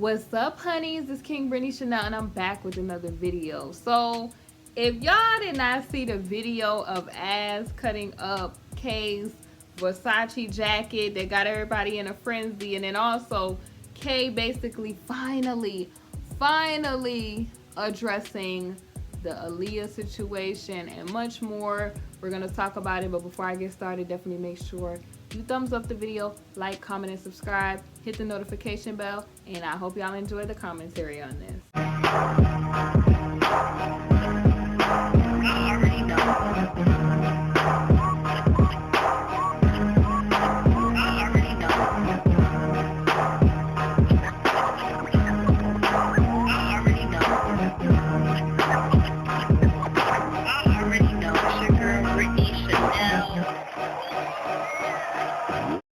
What's up, honeys? It's KingBritneyChanel and I'm back with another video. So if y'all did not see the video of Az cutting up Kay's Versace jacket that got everybody in a frenzy, and then also Kay basically finally addressing the Aaliyah situation and much more, we're going to talk about it. But before I get started, definitely make sure you thumbs up the video, like, comment, and subscribe. Hit the notification bell, and I hope y'all enjoy the commentary on this.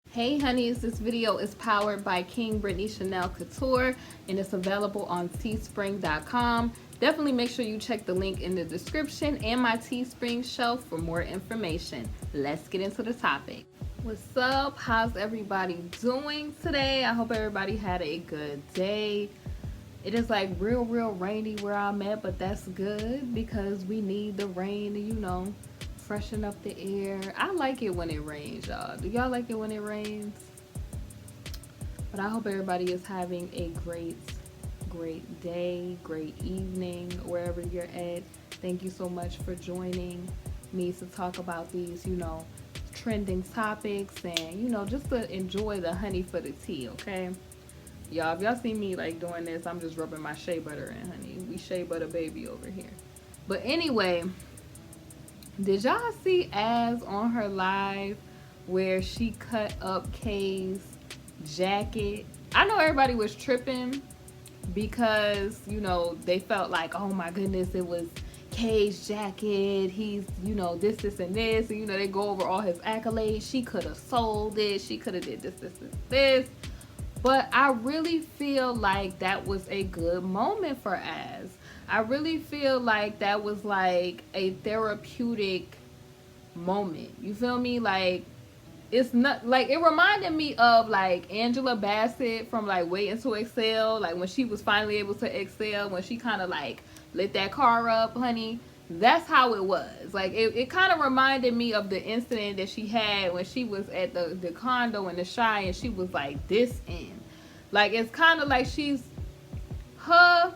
Hey honeys, this video is powered by KingBritneyChanel Couture and it's available on teespring.com. Definitely make sure you check the link in the description and my Teespring shelf for more information. Let's get into the topic. What's up? How's everybody doing today? I hope everybody had a good day. It is like real rainy where I'm at, but that's good because we need the rain to, you know, freshen up the air. I like it when it rains, y'all. Do y'all like it when it rains? But I hope everybody is having a great day, great evening, wherever you're at. Thank you so much for joining me to talk about these, you know, trending topics and, you know, just to enjoy the honey for the tea, okay? Y'all, if y'all see me like doing this, I'm just rubbing my shea butter in, honey. We shea butter baby over here. But anyway, did y'all see Az on her live where she cut up Kay's jacket? I know everybody was tripping because, you know, they felt like, oh my goodness, it was Kay's jacket. He's, you know, this, and this. And, you know, they go over all his accolades. She could have sold it. She could have did this. But I really feel like that was a good moment for Az. I really feel like that was like a therapeutic moment. You feel me? Like, it's not like, it reminded me of like Angela Bassett from like Waiting to Exhale, like when she was finally able to exhale, when she kind of like lit that car up, honey. That's how it was. Like it kind of reminded me of the incident that she had when she was at the condo in the Shy and she was like this in. Like it's kind of like she's her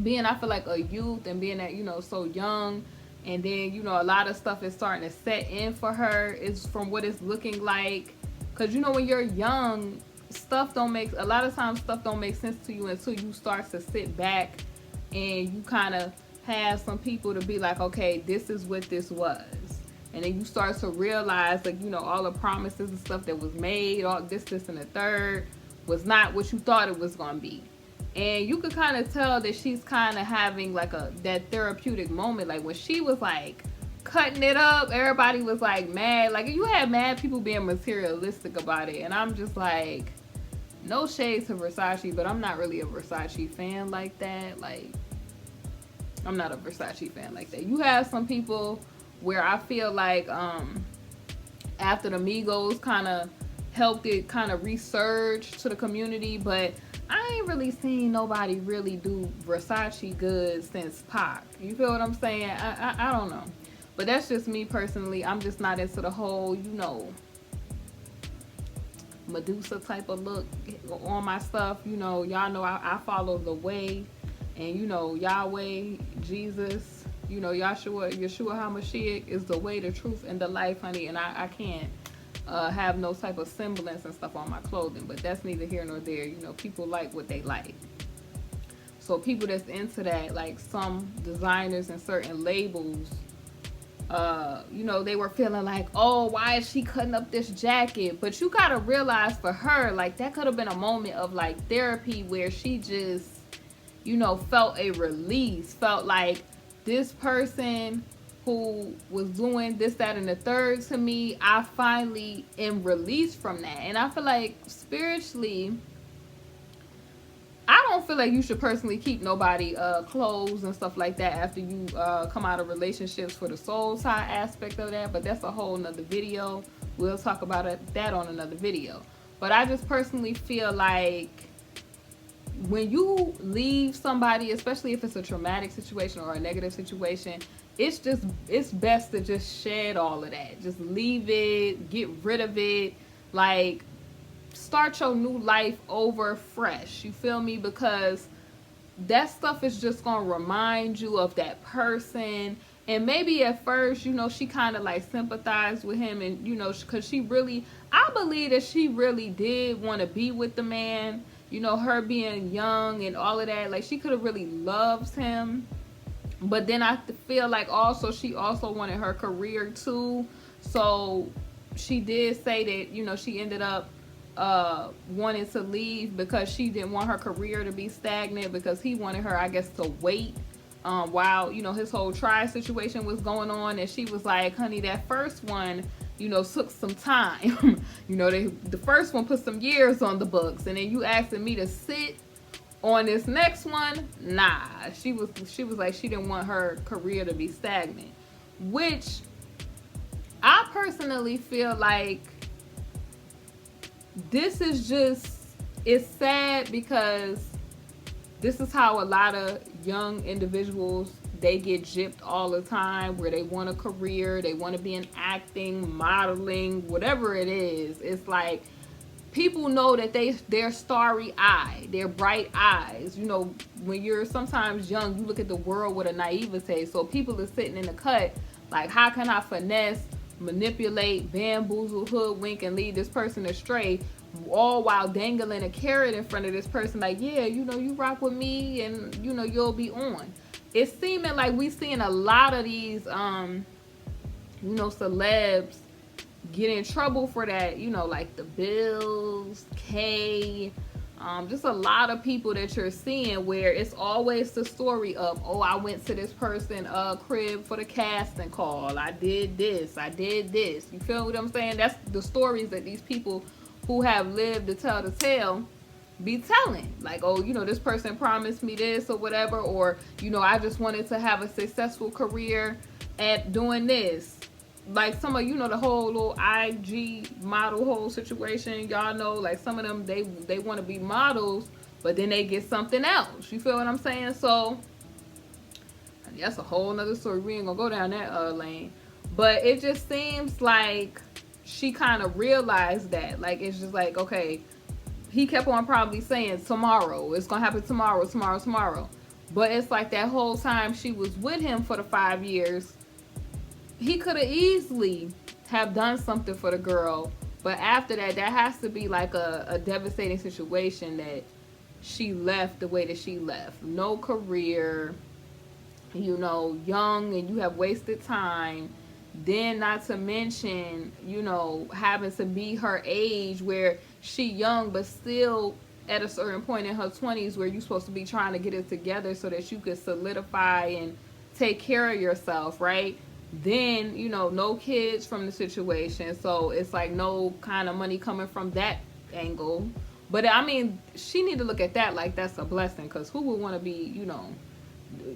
being, I feel like, a youth and being that, you know, so young, and then, you know, a lot of stuff is starting to set in for her, is from what it's looking like. Because, you know, when you're young, a lot of times stuff don't make sense to you until you start to sit back and you kind of have some people to be like, okay, this is what this was. And then you start to realize, like, you know, all the promises and stuff that was made, all this and the third, was not what you thought it was going to be. And you could kind of tell that she's kind of having like that therapeutic moment. Like when she was like cutting it up, everybody was like mad. Like you had mad people being materialistic about it. And I'm just like, no shade to Versace, but I'm not really a Versace fan like that. Like, I'm not a Versace fan like that. You have some people where I feel like after the Migos kind of helped it kind of resurge to the community, but I ain't really seen nobody really do Versace good since Pac. You feel what I'm saying? I don't know. But that's just me personally. I'm just not into the whole, you know, Medusa type of look on my stuff. You know, y'all know I follow the way. And, you know, Yahweh, Jesus, you know, Yeshua HaMashiach is the way, the truth, and the life, honey. And I can't have no type of semblance and stuff on my clothing, but that's neither here nor there. You know, people like what they like. So people that's into that, like some designers and certain labels, you know, they were feeling like, oh, why is she cutting up this jacket? But you gotta realize for her, like that could have been a moment of like therapy where she just, you know, felt a release, felt like this person who was doing this, that, and the third to me, I finally am released from that. And I feel like spiritually, I don't feel like you should personally keep nobody clothes and stuff like that after you come out of relationships for the soul tie aspect of that. But that's a whole nother video. We'll talk about that on another video. But I just personally feel like when you leave somebody, especially if it's a traumatic situation or a negative situation, it's best to just shed all of that. Just leave it, get rid of it. Like, start your new life over fresh. You feel me? Because that stuff is just gonna remind you of that person. And maybe at first, you know, she kind of like sympathized with him, and you know, because she really, I believe that she really did want to be with the man. You know, her being young and all of that, like she could have really loved him. But then I feel like also she also wanted her career too. So she did say that, you know, she ended up wanting to leave because she didn't want her career to be stagnant, because he wanted her, I guess, to wait while, you know, his whole trial situation was going on. And she was like, honey, that first one, you know, took some time. You know, the first one put some years on the books, and then you asking me to sit on this next one? Nah. She was like, she didn't want her career to be stagnant, which I personally feel like this is just, it's sad, because this is how a lot of young individuals, they get gypped all the time, where they want a career, they want to be in acting, modeling, whatever it is. It's like, people know that they're starry-eyed, they're bright eyes. You know, when you're sometimes young, you look at the world with a naivete. So people are sitting in the cut like, how can I finesse, manipulate, bamboozle, hoodwink, and lead this person astray, all while dangling a carrot in front of this person like, yeah, you know, you rock with me and, you know, you'll be on. It's seeming like we seeing a lot of these, you know, celebs get in trouble for that, you know, like the Bills, Kay, just a lot of people that you're seeing where it's always the story of, oh, I went to this person crib for the casting call, I did this, I did this. You feel what I'm saying? That's the stories that these people who have lived to tell the tale be telling. Like, oh, you know, this person promised me this or whatever, or, you know, I just wanted to have a successful career at doing this. Like some of, you know, the whole little IG model whole situation, y'all know, like some of them, they want to be models, but then they get something else. You feel what I'm saying? So that's a whole nother story. We ain't gonna go down that lane. But it just seems like she kind of realized that. Like, it's just like, okay, he kept on probably saying tomorrow, it's gonna happen tomorrow, tomorrow. But it's like that whole time she was with him for the 5 years, he could have easily have done something for the girl. But after that, that has to be like a devastating situation that she left the way that she left. No career, you know, young, and you have wasted time. Then not to mention, you know, having to be her age where she young, but still at a certain point in her 20s where you're supposed to be trying to get it together so that you could solidify and take care of yourself, right? Then, you know, no kids from the situation, so it's like no kind of money coming from that angle. But I mean, she need to look at that like that's a blessing, because who would want to be, you know,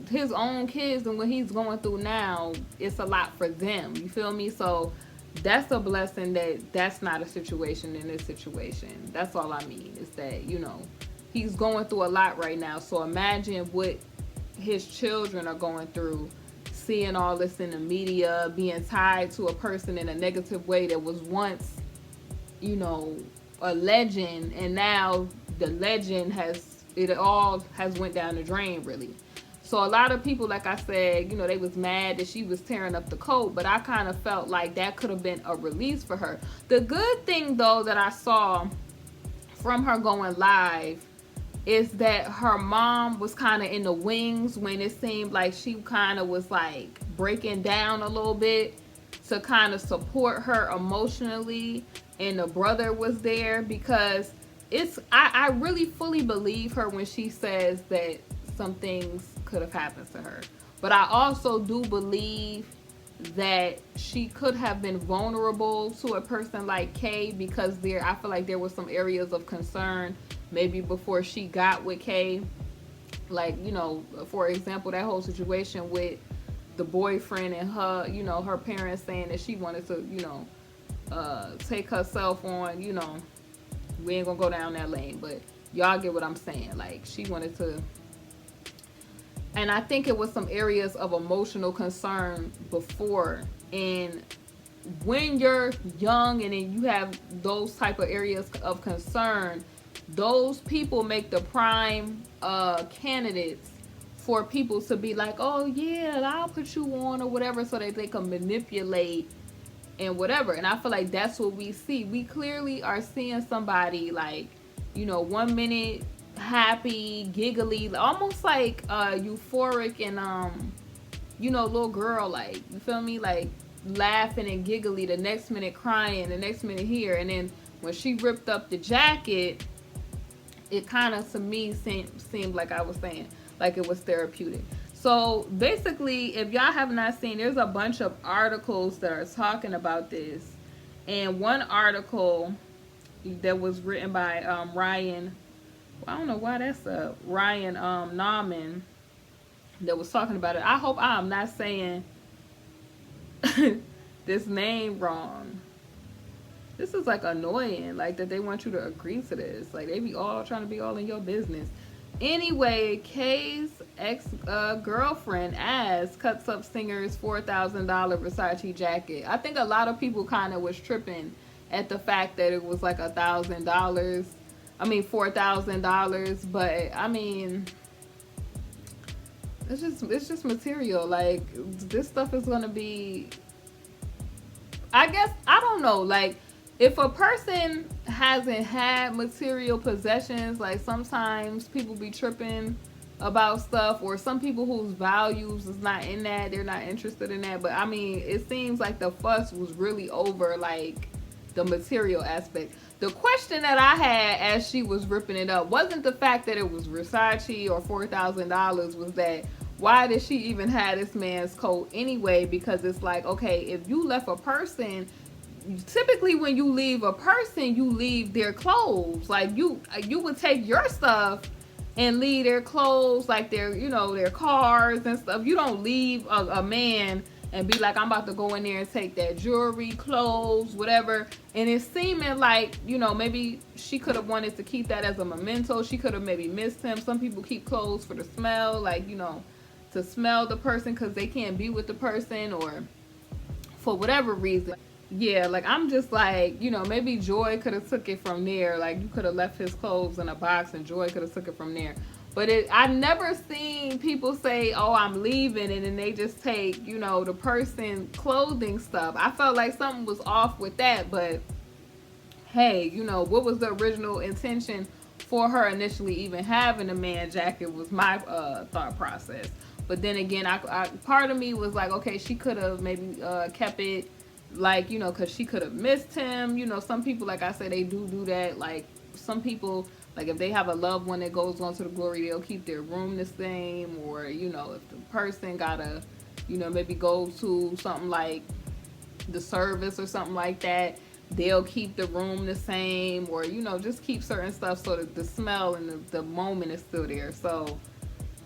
his own kids, and what he's going through now, it's a lot for them. You feel me? So that's a blessing that that's not a situation in this situation. That's all I mean, is that, you know, he's going through a lot right now. So imagine what his children are going through, seeing all this in the media, being tied to a person in a negative way that was once, you know, a legend, and now the legend all has went down the drain, really. So a lot of people, like I said, you know, they was mad that she was tearing up the coat, but I kind of felt like that could have been a release for her. The good thing, though, that I saw from her going live is that her mom was kind of in the wings when it seemed like she kind of was like breaking down a little bit, to kind of support her emotionally, and the brother was there, because I really fully believe her when she says that some things could have happened to her. But I also do believe that she could have been vulnerable to a person like Kay, because I feel like there were some areas of concern maybe before she got with Kay. Like, you know, for example, that whole situation with the boyfriend and her, you know, her parents saying that she wanted to, you know, take herself on, you know, we ain't gonna go down that lane, but y'all get what I'm saying. Like, she wanted to, and I think it was some areas of emotional concern before. And when you're young and then you have those type of areas of concern, those people make the prime candidates for people to be like, oh yeah, I'll put you on or whatever, so that they can manipulate and whatever. And I feel like that's what we see. We clearly are seeing somebody like, 1 minute happy, giggly, almost like euphoric and little girl, like, you feel me, like laughing and giggly, the next minute crying, the next minute here. And then when she ripped up the jacket, it kind of to me seemed like I was saying, like it was therapeutic. So basically, if y'all have not seen, there's a bunch of articles that are talking about this. And one article that was written by Ryan, I don't know why that's Ryan Nauman, that was talking about it. I hope I'm not saying this name wrong. This is like annoying, like that they want you to agree to this. Like, they be all trying to be all in your business. Anyway, Kay's ex-girlfriend cuts up singer's $4,000 Versace jacket. I think a lot of people kind of was tripping at the fact that it was like $1,000. I mean $4,000, but I mean, it's just material. Like, this stuff is gonna be, I guess, I don't know, like, if a person hasn't had material possessions, like sometimes people be tripping about stuff, or some people whose values is not in that, they're not interested in that. But I mean, it seems like the fuss was really over like the material aspect. The question that I had as she was ripping it up wasn't the fact that it was Versace or $4,000, was that why did she even have this man's coat anyway? Because it's like, okay, if you left a person, typically when you leave a person, you leave their clothes. Like, you would take your stuff and leave their clothes, like their, their cars and stuff. You don't leave a man and be like, I'm about to go in there and take that jewelry, clothes, whatever. And it's seeming like, maybe she could have wanted to keep that as a memento. She could have maybe missed him. Some people keep clothes for the smell, like, to smell the person because they can't be with the person, or for whatever reason. Yeah, like, I'm just like, maybe Joy could have took it from there. Like, you could have left his clothes in a box and Joy could have took it from there. But I've never seen people say, oh, I'm leaving, and then they just take, the person's clothing stuff. I felt like something was off with that. But hey, what was the original intention for her initially even having a man jacket was my thought process. But then again, I part of me was like, okay, she could have maybe kept it, like, because she could have missed him. Some people, like I said, they do that. Like, some people, like, if they have a loved one that goes on to the glory, they'll keep their room the same. Or, if the person gotta, maybe go to something like the service or something like that, they'll keep the room the same. Or, just keep certain stuff so that the smell and the moment is still there. So,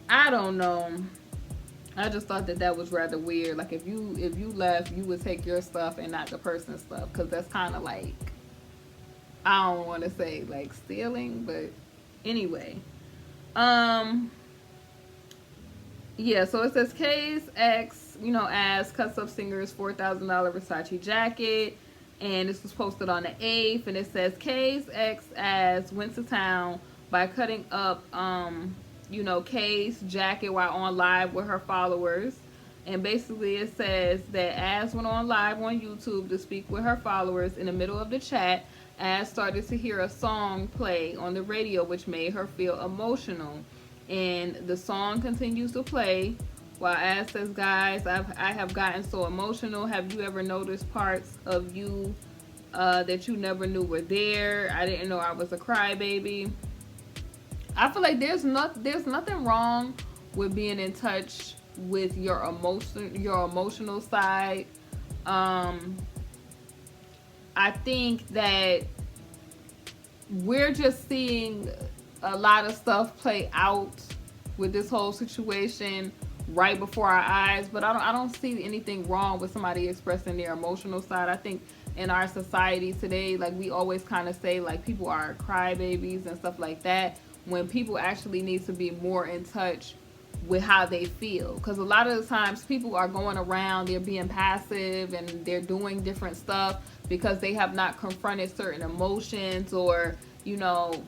I don't know. I just thought that was rather weird. Like, if you left, you would take your stuff and not the person's stuff, because that's kind of like, I don't want to say like stealing, but anyway. Yeah, so it says Kay's ex, cuts up singer's $4,000 Versace jacket, and this was posted on the 8th, and it says Kay's ex went to town by cutting up Kay's jacket while on live with her followers. And basically it says that Az went on live on YouTube to speak with her followers. In the middle of the chat, Az started to hear a song play on the radio, which made her feel emotional. And the song continues to play while Az says, guys, I have gotten so emotional. Have you ever noticed parts of you that you never knew were there? I didn't know I was a crybaby. I feel like there's nothing wrong with being in touch with your emotional side. I think that we're just seeing a lot of stuff play out with this whole situation right before our eyes, but I don't see anything wrong with somebody expressing their emotional side. I think in our society today, like we always kind of say like people are crybabies and stuff like that, when people actually need to be more in touch with how they feel. Because a lot of the times people are going around, they're being passive and they're doing different stuff because they have not confronted certain emotions, or you know,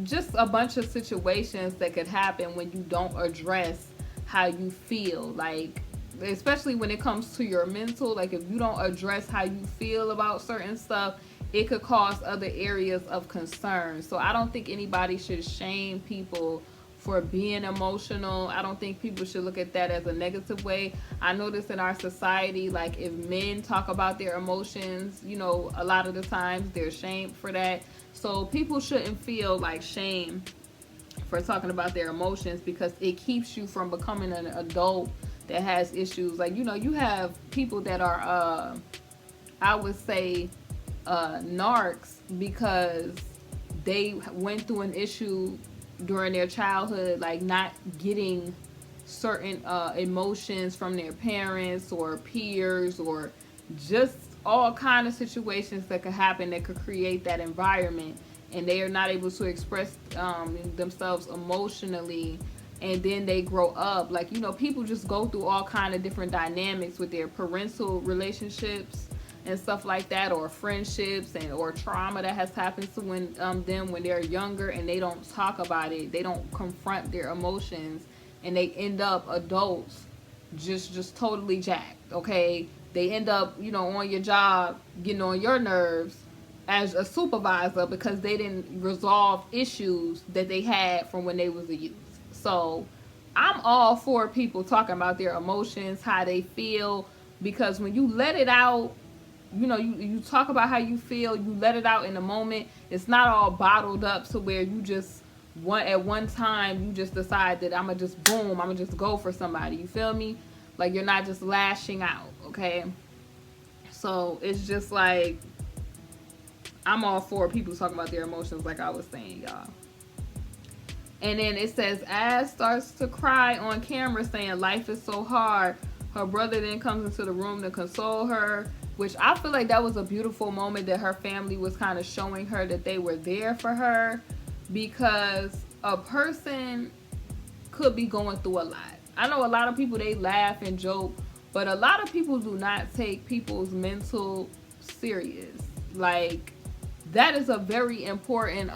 just a bunch of situations that could happen when you don't address how you feel. Like, especially when it comes to your mental, like if you don't address how you feel about certain stuff, it could cause other areas of concern. So I don't think anybody should shame people for being emotional. I don't think people should look at that as a negative way. I notice in our society, like if men talk about their emotions, you know, a lot of the times they're shamed for that. So people shouldn't feel like shame for talking about their emotions, because it keeps you from becoming an adult that has issues. Like, you know, you have people that are I would say narcs because they went through an issue during their childhood, like not getting certain emotions from their parents or peers, or just all kind of situations that could happen that could create that environment, and they are not able to express themselves emotionally. And then they grow up, like, you know, people just go through all kind of different dynamics with their parental relationships and stuff like that, or friendships, and or trauma that has happened to them when they're younger, and they don't talk about it, they don't confront their emotions, and they end up adults just totally jacked. Okay, they end up, you know, on your job getting on your nerves as a supervisor because they didn't resolve issues that they had from when they was a youth. So I'm all for people talking about their emotions, how they feel, because when you let it out, you know, you talk about how you feel, you let it out in the moment. It's not all bottled up to where you just at one time you just decide that I'm gonna just boom, I'm gonna just go for somebody. You feel me? Like, you're not just lashing out, okay? So it's just like, I'm all for people talking about their emotions, like I was saying, y'all. And then it says, Az starts to cry on camera saying life is so hard. Her brother then comes into the room to console her, which I feel like that was a beautiful moment, that her family was kind of showing her that they were there for her, because a person could be going through a lot. I know a lot of people, they laugh and joke, but a lot of people do not take people's mental serious. Like, that is a very important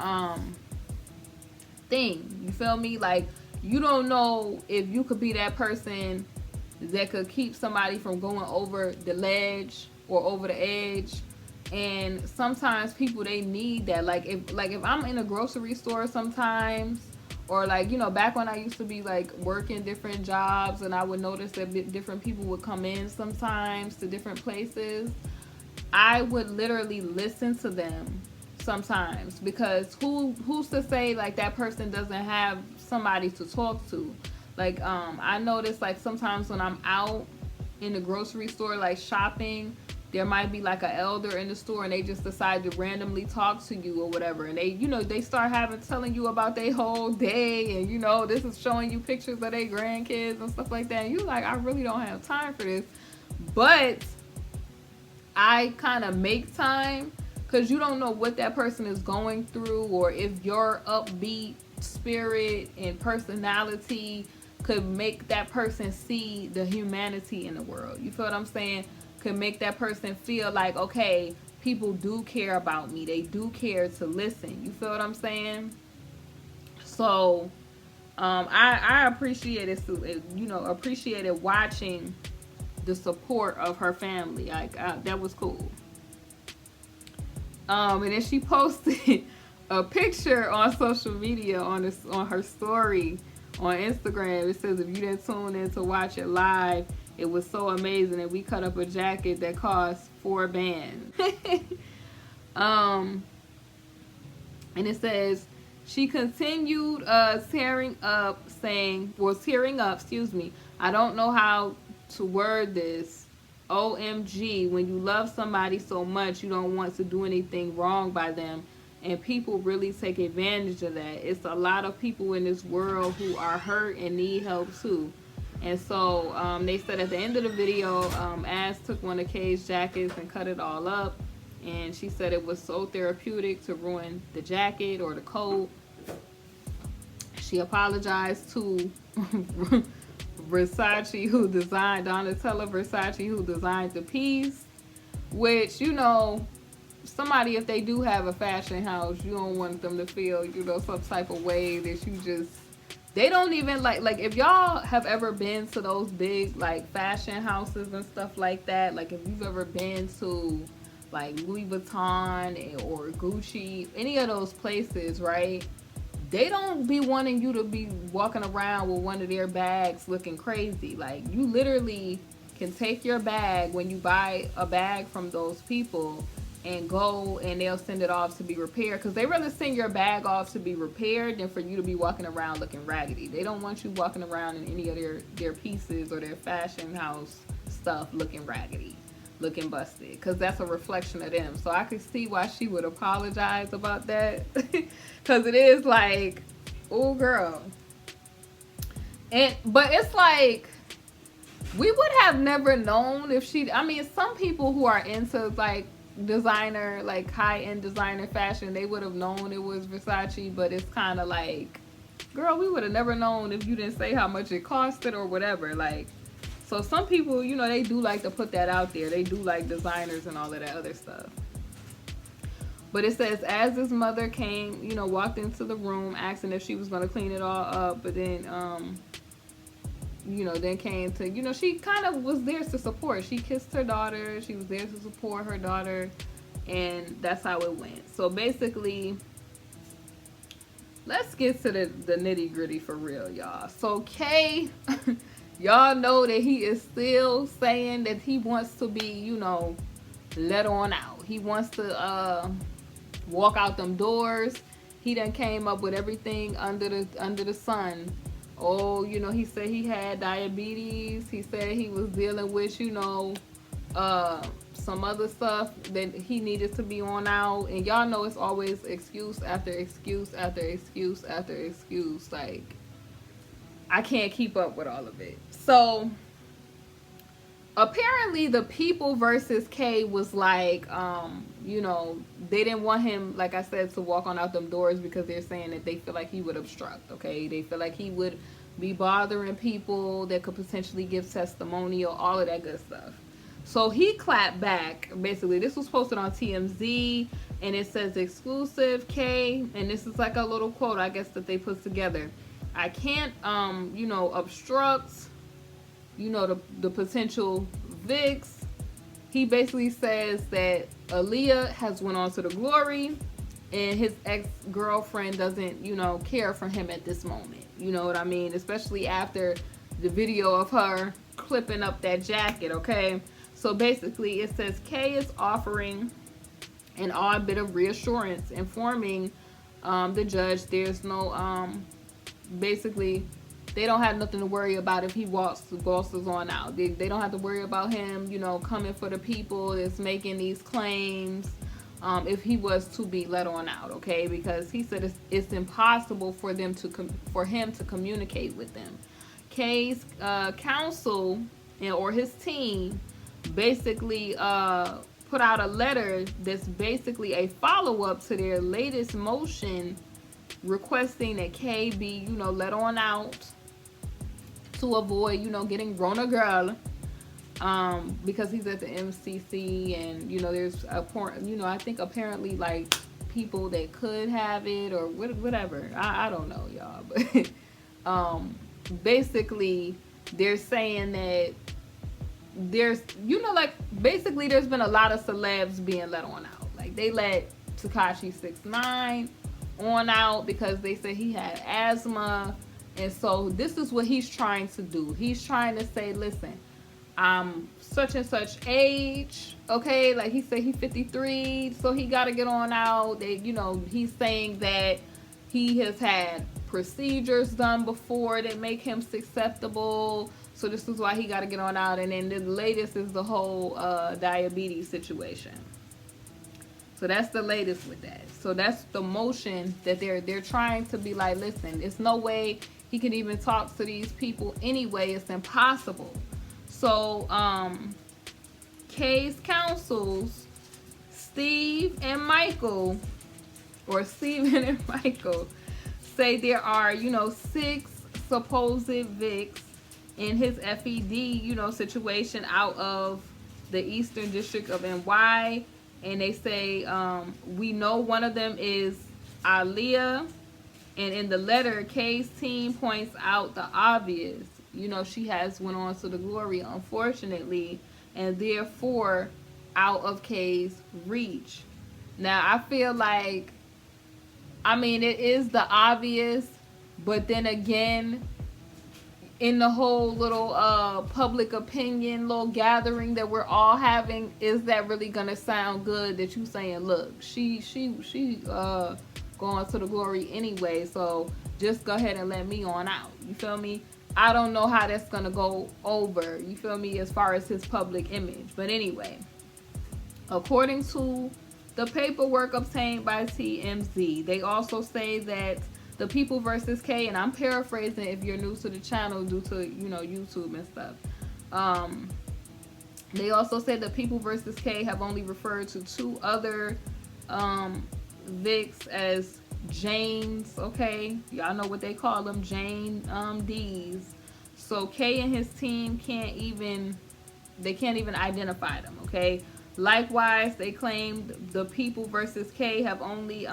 thing. You feel me? Like, you don't know if you could be that person that could keep somebody from going over the ledge or over the edge. And sometimes people, they need that. Like if I'm in a grocery store sometimes, or like, you know, back when I used to be like working different jobs, and I would notice that different people would come in sometimes to different places, I would literally listen to them sometimes, because who's to say like that person doesn't have somebody to talk to. Like I notice like sometimes when I'm out in the grocery store like shopping, there might be like an elder in the store, and they just decide to randomly talk to you or whatever, and they, you know, they start telling you about their whole day, and you know, this is showing you pictures of their grandkids and stuff like that, and you like, I really don't have time for this. But I kind of make time, because you don't know what that person is going through, or if your upbeat spirit and personality could make that person see the humanity in the world. You feel what I'm saying? Could make that person feel like, okay, people do care about me. They do care to listen. You feel what I'm saying? So I appreciated, you know, appreciated watching the support of her family. Like that was cool. And then she posted a picture on social media on her story on Instagram. It says, if you didn't tune in to watch it live, it was so amazing, and we cut up a jacket that cost $4 and it says, she continued tearing up, excuse me, I don't know how to word this. OMG, when you love somebody so much, you don't want to do anything wrong by them, and people really take advantage of that. It's a lot of people in this world who are hurt and need help too. And so they said at the end of the video, Az took one of Kay's jackets and cut it all up. And she said it was so therapeutic to ruin the jacket or the coat. She apologized to Versace, who designed, Donatella Versace, who designed the piece. Which, you know, somebody, if they do have a fashion house, you don't want them to feel, you know, some type of way that you just, they don't even like if y'all have ever been to those big like fashion houses and stuff like that, like if you've ever been to like Louis Vuitton or Gucci, any of those places, right? They don't be wanting you to be walking around with one of their bags looking crazy. Like, you literally can take your bag when you buy a bag from those people and go and they'll send it off to be repaired, because they rather send your bag off to be repaired than for you to be walking around looking raggedy. They don't want you walking around in any of their pieces or their fashion house stuff looking raggedy, looking busted, because that's a reflection of them. So I could see why she would apologize about that, because it is like, oh girl. But it's like, we would have never known if she, I mean, some people who are into like designer, like high-end designer fashion, they would have known it was Versace. But it's kind of like, girl, we would have never known if you didn't say how much it costed or whatever. Like, so some people, you know, they do like to put that out there. They do like designers and all of that other stuff. But it says, as his mother came, you know, walked into the room asking if she was going to clean it all up, but then you know, then came to, you know, she kind of was there to support. She kissed her daughter. She was there to support her daughter. And that's how it went. So basically, let's get to the nitty gritty for real, y'all. So Kay, y'all know that he is still saying that he wants to be, you know, let on out. He wants to walk out them doors. He done came up with everything under the sun. Oh, you know, he said he had diabetes. He said he was dealing with, you know, some other stuff that he needed to be on out. And y'all know it's always excuse after excuse after excuse after excuse. Like, I can't keep up with all of it. So apparently the people versus Kay was like, you know, they didn't want him, like I said, to walk on out them doors because they're saying that they feel like he would obstruct, okay? They feel like he would be bothering people that could potentially give testimonial, all of that good stuff. So he clapped back. Basically, this was posted on TMZ, and it says, exclusive Kay, and this is like a little quote, I guess, that they put together. I can't, you know, obstruct, you know, the potential Vicks. He basically says that Aaliyah has went on to the glory and his ex-girlfriend doesn't, you know, care for him at this moment. You know what I mean? Especially after the video of her clipping up that jacket, okay? So basically it says Kay is offering an odd bit of reassurance, informing the judge there's no, basically, they don't have nothing to worry about if he bosses on out. They don't have to worry about him, you know, coming for the people that's making these claims, if he was to be let on out, okay? Because he said it's impossible for him to communicate with them. Kay's counsel or his team basically put out a letter that's basically a follow-up to their latest motion requesting that Kay be, you know, let on out to avoid, you know, getting Rona girl, because he's at the MCC, and, you know, there's a point, you know, I think apparently like people that could have it or whatever. I don't know, y'all, but basically they're saying that there's, you know, like basically there's been a lot of celebs being let on out. Like they let Tekashi 6ix9ine on out because they said he had asthma. And so this is what he's trying to do. He's trying to say, listen, I'm such and such age, okay? Like he said he's 53, so he got to get on out. They, you know, he's saying that he has had procedures done before that make him susceptible. So this is why he got to get on out. And then the latest is the whole diabetes situation. So that's the latest with that. So that's the motion that they're trying to be like, listen, there's no way he can even talk to these people anyway. It's impossible. So Kay's counsels Steve and Michael, or Steven and Michael, say there are, 6 supposed Vicks in his FED, situation out of the Eastern District of NY. And they say, we know one of them is Aaliyah. And in the letter, Kay's team points out the obvious. She has went on to the glory, unfortunately, and therefore out of Kay's reach. Now, I feel like, it is the obvious, but then again, in the whole little public opinion little gathering that we're all having, is that really gonna sound good that you saying, look, she going to the glory anyway, so just go ahead and let me on out? You feel me? I don't know how that's gonna go over, you feel me, as far as his public image. But anyway, according to the paperwork obtained by TMZ, they also say that the People vs. K, and I'm paraphrasing if you're new to the channel due to, YouTube and stuff. They also said the People vs. K have only referred to 2 other Vicks as Janes, okay? Y'all know what they call them, Jane D's. So K and his team can't even identify them, okay? Likewise, they claimed the People vs. K have only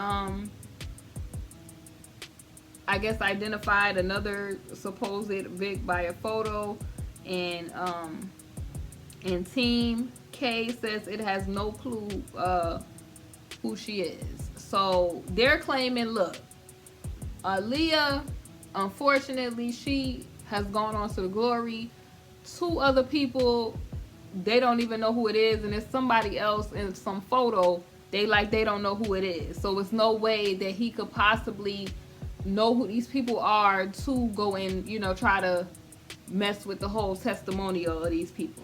identified another supposed Vic by a photo, and Team K says it has no clue who she is. So they're claiming, look, Aaliyah, unfortunately, she has gone on to the glory. 2 other people, they don't even know who it is, and it's somebody else in some photo. They don't know who it is. So it's no way that he could possibly know who these people are to go and, try to mess with the whole testimonial of these people.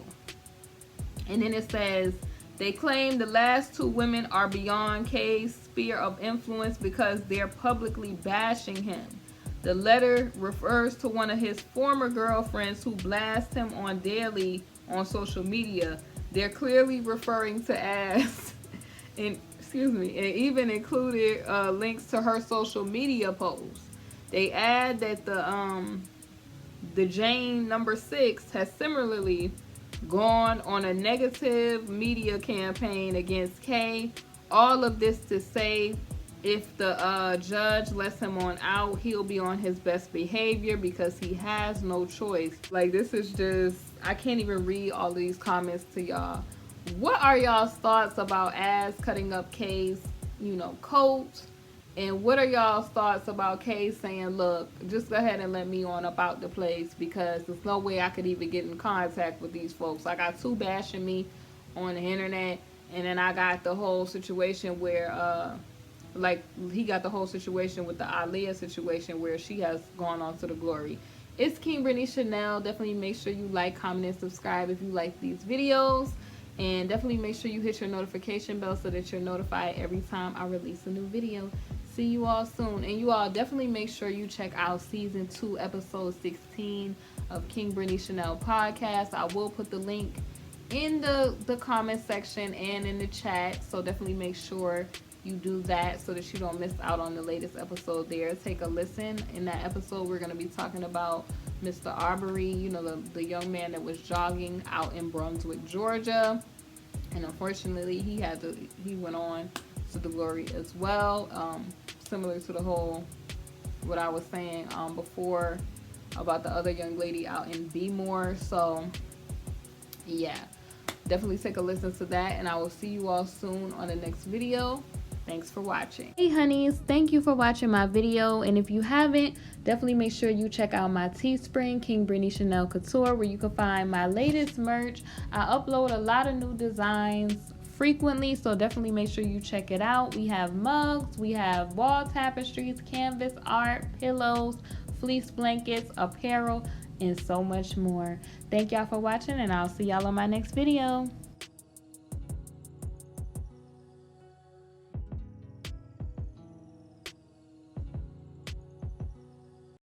And then it says, they claim the last 2 women are beyond Kay's sphere of influence because they're publicly bashing him. The letter refers to one of his former girlfriends who blasts him on daily on social media. They're clearly referring to as, and even included links to her social media posts. They add that the Jane number 6 has similarly gone on a negative media campaign against Kay. All of this to say, if the judge lets him on out, he'll be on his best behavior because he has no choice. Like, this is just, I can't even read all of these comments to y'all. What are y'all's thoughts about Az cutting up Kay's, coat? And what are y'all's thoughts about Kay saying, look, just go ahead and let me on about the place because there's no way I could even get in contact with these folks. I got 2 bashing me on the internet, and then I got the whole situation where, he got the whole situation with the Aaliyah situation where she has gone on to the glory. It's KingBritneyChanel. Definitely make sure you like, comment, and subscribe if you like these videos. And definitely make sure you hit your notification bell so that you're notified every time I release a new video. See you all soon. And you all definitely make sure you check out season 2, episode 16 of KingBritneyChanel podcast. I will put the link in the comment section and in the chat. So definitely make sure you do that so that you don't miss out on the latest episode there. Take a listen. In that episode, we're going to be talking about Mr. Arbery, the young man that was jogging out in Brunswick, Georgia. And unfortunately, he went on to the glory as well. Similar to the whole, what I was saying before about the other young lady out in Bmore. So, yeah. Definitely take a listen to that. And I will see you all soon on the next video. Thanks for watching. Hey honeys, thank you for watching my video, and if you haven't, definitely make sure you check out my Teespring, KingBritneyChanel Couture, where you can find my latest merch. I upload a lot of new designs frequently, so definitely make sure you check it out. We have mugs, we have wall tapestries, canvas art, pillows, fleece blankets, apparel, and so much more. Thank y'all for watching, and I'll see y'all on my next video.